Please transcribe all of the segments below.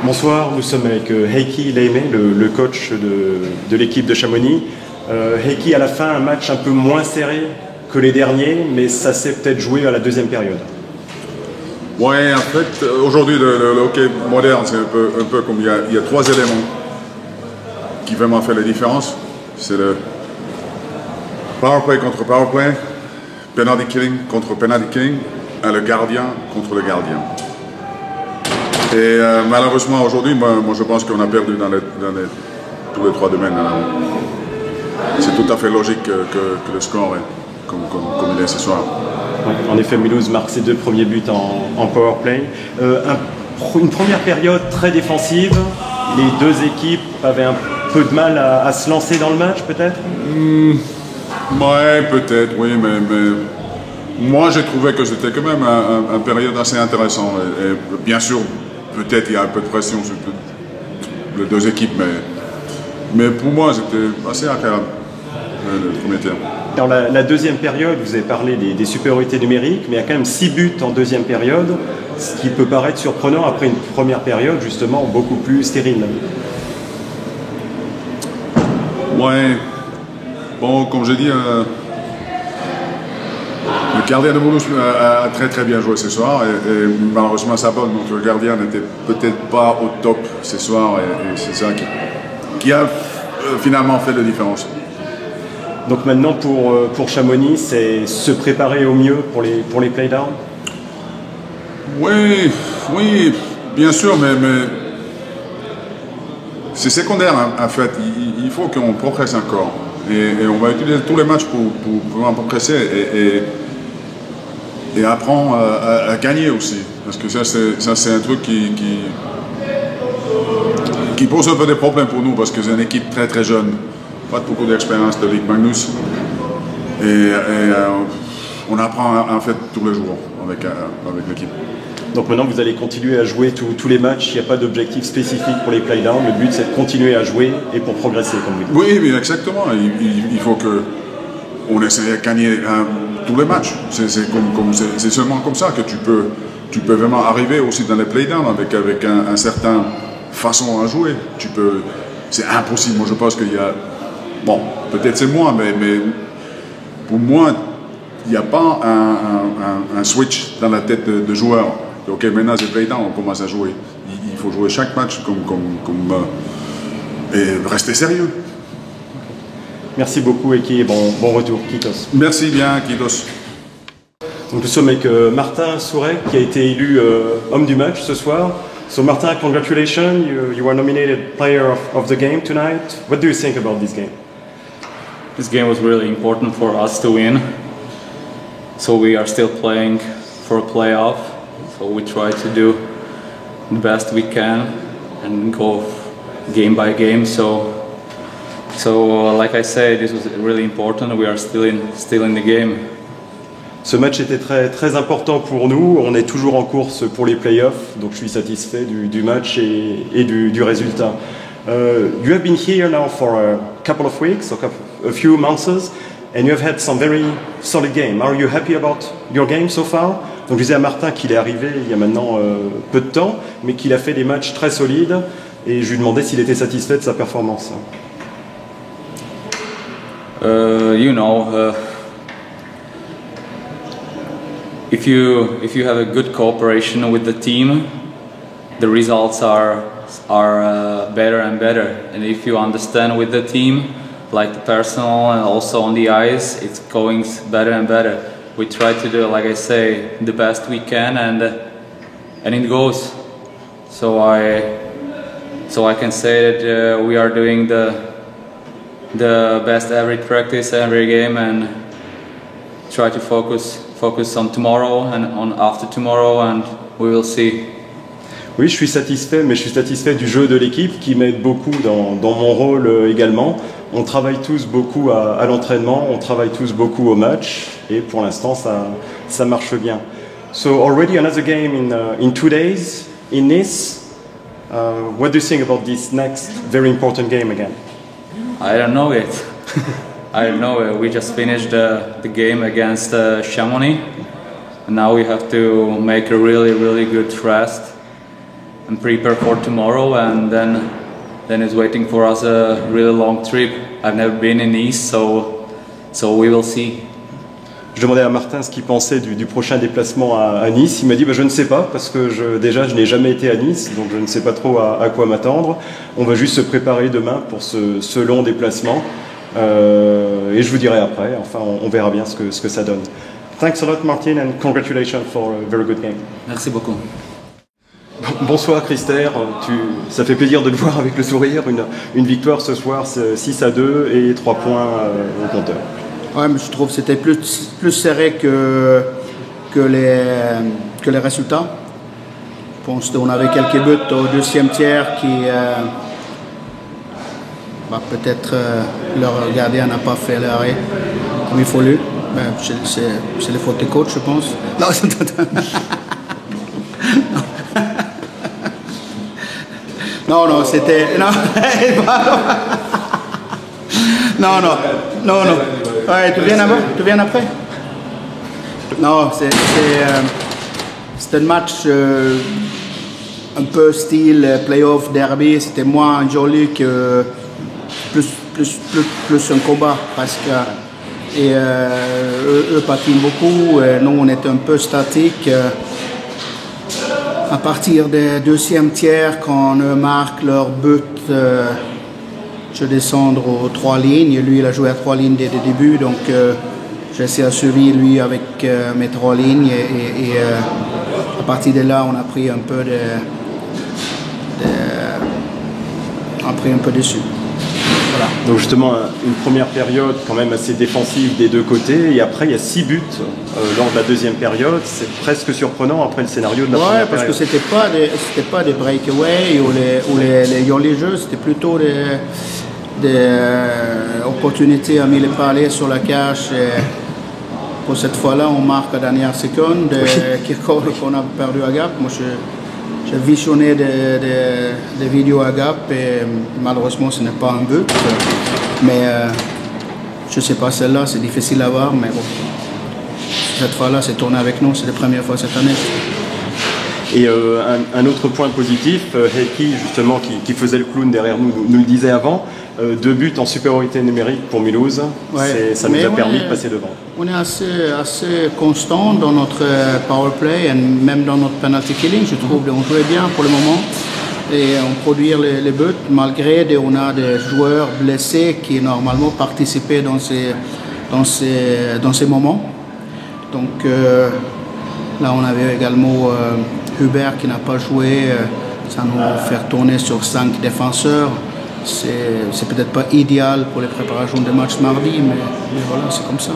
Bonsoir, nous sommes avec Heikki Leime, le coach de l'équipe de Chamonix. Heikki, à la fin, un match un peu moins serré que les derniers, mais ça s'est peut-être joué à la deuxième période. Ouais, en fait, aujourd'hui, le hockey moderne, c'est un peu comme il y a trois éléments qui vraiment font la différence. C'est le power play contre power play, penalty killing contre penalty killing, et le gardien contre le gardien. Et malheureusement, aujourd'hui, moi je pense qu'on a perdu dans tous les trois domaines. C'est tout à fait logique que le score est comme il est ce soir. Oui, en effet, Mulhouse marque ses deux premiers buts en power play. Une première période très défensive. Les deux équipes avaient un peu de mal à se lancer dans le match, peut-être. Ouais, peut-être, oui, mais moi j'ai trouvé que c'était quand même une période assez intéressante. Et bien sûr, peut-être il y a un peu de pression sur les deux équipes, mais pour moi c'était assez agréable le premier terme. Dans la deuxième période, vous avez parlé des supériorités numériques, mais il y a quand même 6 buts en deuxième période, ce qui peut paraître surprenant après une première période justement beaucoup plus stérile. Ouais, bon, comme je dis, le gardien de Mulhouse a très bien joué ce soir et malheureusement Sabon, notre gardien, n'était peut-être pas au top ce soir et c'est ça qui a finalement fait la différence. Donc maintenant pour Chamonix, c'est se préparer au mieux pour les playdowns. Oui, bien sûr, mais c'est secondaire en fait. Il faut qu'on progresse encore et on va utiliser tous les matchs pour vraiment progresser et apprendre à gagner aussi, parce que ça c'est un truc qui pose un peu des problèmes pour nous parce que c'est une équipe très jeune. Pas beaucoup d'expérience de Ligue Magnus et on apprend en fait tous les jours avec l'équipe. Donc maintenant vous allez continuer à jouer tous les matchs, il n'y a pas d'objectif spécifique pour les playdowns, le but c'est de continuer à jouer et pour progresser comme vous dites. Oui, exactement, il faut qu'on essaie de gagner tous les matchs, c'est seulement comme ça que tu peux vraiment arriver aussi dans les playdowns avec un certain façon à jouer. C'est impossible, moi je pense qu'il y a... Bon, peut-être c'est moi, mais pour moi, il n'y a pas un switch dans la tête de joueur. Ok, maintenant c'est playdown, on commence à jouer. Il faut jouer chaque match et rester sérieux. Merci beaucoup Heikki et bon retour, Kitos. Merci bien, Kitos. Donc nous sommes avec Martin Souret qui a été élu homme du match ce soir. So Martin, congratulations, you were nominated player of the game tonight. What do you think about this game? This game was really important for us to win. So we are still playing for a playoff. So we try to do the best we can and go game by game. So like I said, this was really important. We are still in the game. Ce match était très important pour nous. On est toujours en course pour les playoffs, donc je suis satisfait du match et du résultat. You have been here now for a couple of weeks, a few months, and you have had some very solid games. Are you happy about your game so far? Donc je disais à Martin qu'il est arrivé il y a maintenant peu de temps, mais qu'il a fait des matchs très solides, et je lui demandais s'il était satisfait de sa performance. If you have a good cooperation with the team, the results are better and better. And if you understand with the team, like the personal and also on the ice, it's going better and better. We try to do, like I say, the best we can, and it goes. So I can say that we are doing the best every practice, every game, and try to focus on tomorrow and on after tomorrow, and we will see. Oui, je suis satisfait, mais je suis satisfait du jeu de l'équipe qui m'aide beaucoup dans mon rôle également. On travaille tous beaucoup à l'entraînement, on travaille tous beaucoup au match, et pour l'instant ça marche bien. So already another game in 2 days in Nice. What do you think about this next very important game again? I don't know yet. I don't know. We just finished the game against Chamonix, and now we have to make a really good rest prepare for tomorrow, and then is waiting for us a really long trip. I've never been in Nice, so we will see. Je demandais à Martin ce qu'il pensait du prochain déplacement à Nice. Il m'a dit je ne sais pas parce que je n'ai jamais été à Nice, donc je ne sais pas trop à quoi m'attendre. On va juste se préparer demain pour ce long déplacement et je vous dirai après. Enfin, on verra bien ce que ça donne. Thanks a lot, Martin, and congratulations for a very good game. Merci beaucoup. Bonsoir Christer, ça fait plaisir de te voir avec le sourire, une victoire ce soir 6-2 et 3 points au compteur. Ouais, mais je trouve que c'était plus serré que les résultats. Je pense qu'on avait quelques buts au deuxième tiers qui peut-être leur gardien n'a pas fait l'arrêt comme il faut lui. C'est le faute des coachs, je pense. Non, c'était... Non. Ouais, tu viens après? Non, c'était un match un peu style playoff derby. C'était moins joli que plus un combat parce que eux patinent beaucoup. Et nous, on était un peu statique. À partir du deuxième tiers, quand on marque leur but, je descends aux 3 lignes. Lui, il a joué à 3 lignes dès le début, donc j'ai essayé de suivre lui avec mes 3 lignes. Et à partir de là, on a pris un peu dessus. Voilà. Donc justement, une première période quand même assez défensive des deux côtés, et après il y a 6 buts lors de la deuxième période. C'est presque surprenant après le scénario de la première période. Ouais, parce que c'était pas des breakaways ou les jeux, c'était plutôt des opportunités à mille les palais sur la cache. Et pour cette fois-là, on marque à la dernière seconde, qu'on a perdu à Gap. Moi, j'ai visionné des vidéos à Gap et malheureusement ce n'est pas un but. Mais je ne sais pas, celle-là c'est difficile à voir, mais bon. Cette fois-là c'est tourné avec nous, c'est la première fois cette année. Et un autre point positif, Heikki justement qui faisait le clown derrière nous le disait avant, 2 buts en supériorité numérique pour Mulhouse, ouais. Ça nous a permis de passer devant. On est assez constant dans notre power play et même dans notre penalty killing, je trouve. On jouait bien pour le moment et on produit les buts malgré on a des joueurs blessés qui normalement participaient dans ces moments. Donc là on avait également Hubert qui n'a pas joué, ça nous fait tourner sur 5 défenseurs. C'est peut-être pas idéal pour les préparations de match mardi, mais voilà, c'est comme ça.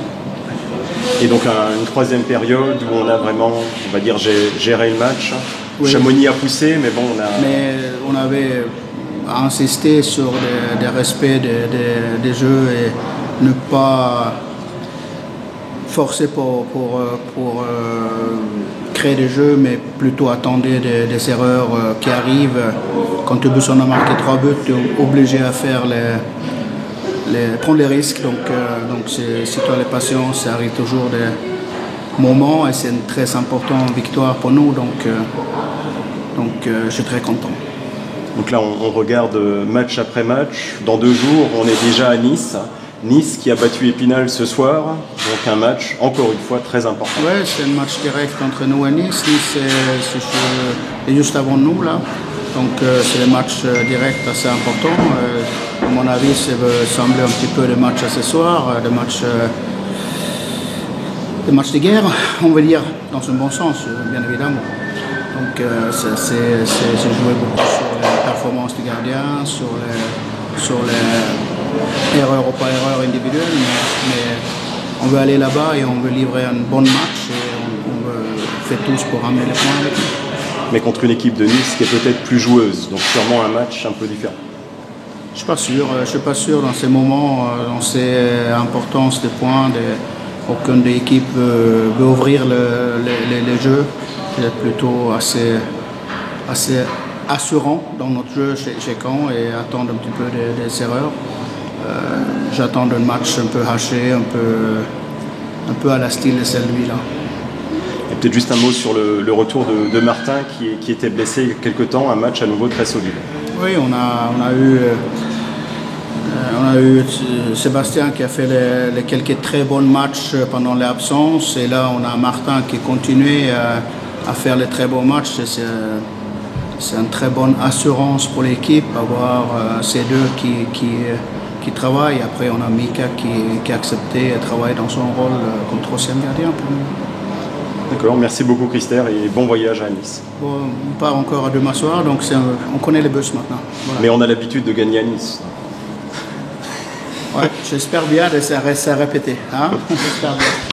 Et donc une troisième période où on a vraiment, on va dire, géré le match. Oui. Chamonix a poussé, mais bon, Mais on avait insisté sur des respects des jeux et ne pas forcer pour créer des jeux, mais plutôt attendre des erreurs qui arrivent. Quand on a marqué 3 buts, tu es obligé à faire prendre les risques. Donc si tu as la patience, ça arrive toujours des moments et c'est une très importante victoire pour nous. Donc je suis très content. Donc là, on regarde match après match. Dans 2 jours, on est déjà à Nice. Nice qui a battu Épinal ce soir, donc un match, encore une fois, très important. Oui, c'est un match direct entre nous et Nice. Nice est juste avant nous, là. Donc c'est un match direct assez important. À mon avis, ça veut sembler un petit peu des matchs à ce soir, des matchs de guerre, on va dire, dans un bon sens, bien évidemment. Donc c'est joué beaucoup sur les performances du gardien, sur les erreurs ou pas erreurs individuelles, mais on veut aller là-bas et on veut livrer un bon match et on fait tous pour ramener les points avec nous. Mais contre une équipe de Nice qui est peut-être plus joueuse, donc sûrement un match un peu différent. Je ne suis pas sûr dans ces moments, dans ces importances des points, aucune des équipes veut ouvrir les jeux. C'est plutôt assez assurant dans notre jeu chez Caen et attendre un petit peu des erreurs. J'attends un match un peu haché, un peu à la style de celui-là. Peut-être juste un mot sur le retour de Martin qui était blessé il y a quelque temps, un match à nouveau très solide. Oui, on a eu Sébastien qui a fait les quelques très bons matchs pendant les absences, et là on a Martin qui continue à faire les très bons matchs. C'est une très bonne assurance pour l'équipe, avoir ces deux qui travaillent. Après on a Mika qui a accepté de travailler dans son rôle comme troisième gardien pour nous. D'accord, merci beaucoup Christer et bon voyage à Nice. Bon, on part encore à demain soir, donc on connaît les bus maintenant. Voilà. Mais on a l'habitude de gagner à Nice. Ouais, j'espère bien que ça reste à répéter. Hein. J'espère bien.